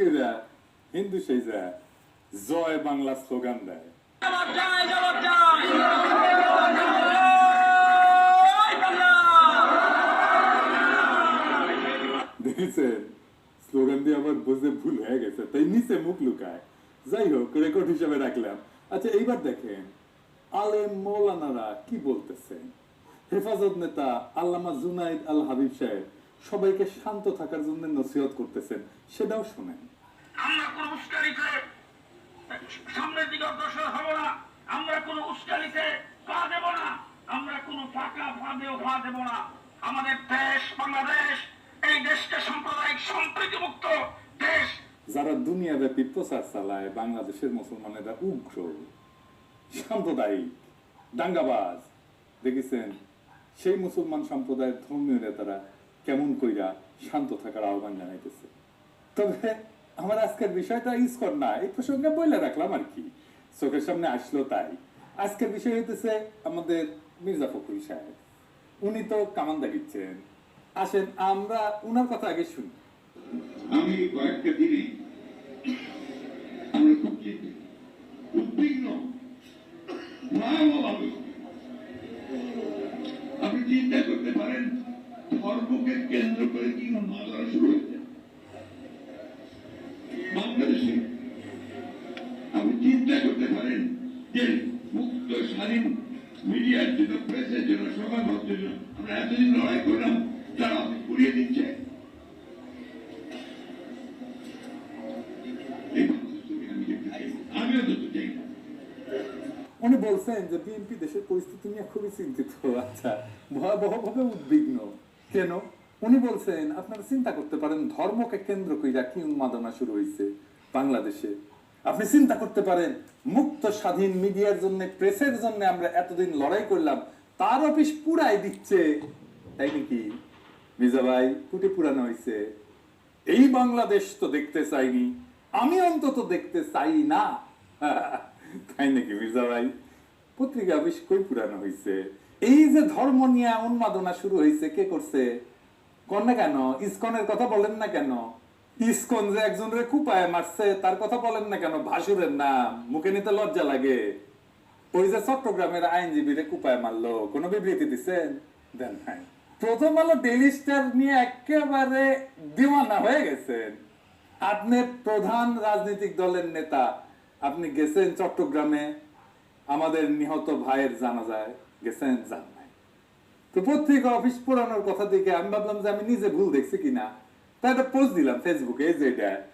করে হিন্দু সেজা জয় বাংলা স্লোগান দেয়। দেখেছেন স্লোগান দিয়ে আবার বুঝে ভুল হয়ে গেছে, তাই নিচে মুখ লুকায়। যাই হোক, রেকর্ড হিসাবে রাখলাম। আচ্ছা, এইবার দেখেন আলেম মৌলানারা কি বলতেছেন। হেফাজত নেতা আল্লামা জুনাইদ আল হাবিব সাহেব সবাইকে শান্ত থাকার জন্য নসিহত করতেছেন, সেটাও শুনেন। আমরা কোন উস্কানিতে সামনের দিকে অগ্রসর হব না, আমরা কোন উস্কানিতে পা দেব না, আমরা কোন ফাঁকা ফাঁদেও পা দেব না। আমাদের দেশ বাংলাদেশ, এই দেশকে সাম্প্রদায়িক সম্প্রীতি মুক্ত দেশ। যারা দুনিয়াব্যাপী প্রচার চালায় বাংলাদেশের মুসলমানেরা উগ্র, সাম্প্রদায়িক, দাঙ্গাবাজ, দেখেছেন সেই মুসলমান সম্প্রদায়ের ধর্মীয় নেতারা কেমন কইরা শান্ত থাকার আহ্বান জানাইতেছে। তবে আমার আজকের বিষয়টা ইসকন না, এই প্রসঙ্গে বলে রাখলাম আর কি, চোখের সামনে আসলো তাই। আজকের বিষয় হইতেছে আমাদের মির্জা ফখরুল সাহেব। উনি তো কামান্দা দিচ্ছেন। আসেন আমরা উনার কথা আগে শুনি। আমি কয়েকটা দিনে আমরা খুব উদ্বিগ্ন, ভয়াবহভাবে। আপনি চিন্তা করতে পারেন ধর্মকে কেন্দ্র করে কি মামলা শুরু হয়েছে বাংলাদেশে। আপনি চিন্তা করতে পারেন যে মুক্ত স্বাধীন মিডিয়ার জন্য, প্রেসের জন্য, সংবাদপত্রের জন্য আমরা এতদিন লড়াই করলাম, তারা আপনি পুড়িয়ে দিচ্ছে। উনি বলছেন যে বিএনপি দেশের পরিস্থিতি নিয়ে খুবই চিন্তিত। আচ্ছা, ভয়াবহভাবে উদ্বিগ্ন কেন? উনি বলছেন আপনারা চিন্তা করতে পারেন ধর্মকে কেন্দ্র কইরা কি উন্মাদনা শুরু হয়েছে বাংলাদেশে। আপনি চিন্তা করতে পারেন মুক্ত স্বাধীন মিডিয়ার জন্য, প্রেসের জন্য আমরা এতদিন লড়াই করলাম, তার অফিস পুরাই দিচ্ছে। তাই নাকি মির্জা ভাই? কুটি পুরানো হয়েছে। এই বাংলাদেশ তো দেখতে চাইনি, আমি অন্তত দেখতে চাই না। তাই নাকি মির্জা ভাই? পত্রিকা বেশ কই পুরানো হয়েছে। এই যে ধর্ম নিয়ে উন্মাদনা শুরু হয়েছে, কে করছে? কন না কেন? ইসকনের কথা বলেন না কেন? ইসকন যে একজনের কুপায় মারছে তার কথা বলেন না কেন? ভাসুরের নাম মুখে নিতে লজ্জা লাগে। ওই যে চট্টগ্রামের আইনজীবীরে কুপায় মারলো, কোনো বিবৃতি দিচ্ছেন? দেন নাই। প্রথম আলো ডেইলি স্টার নিয়ে একেবারে দিওয়ানা হয়ে গেছেন। আপনি প্রধান রাজনৈতিক দলের নেতা, আপনি গেছেন চট্টগ্রামে আমাদের নিহত ভাইয়ের জানাজায় গেছেন? যান নাই। তো পত্রিকা অফিস পুরানোর কথা দেখে আমি ভাবলাম যে আমি নিজে ভুল দেখছি কিনা, তাই একটা পোস্ট দিলাম ফেসবুকে, এই যে এটা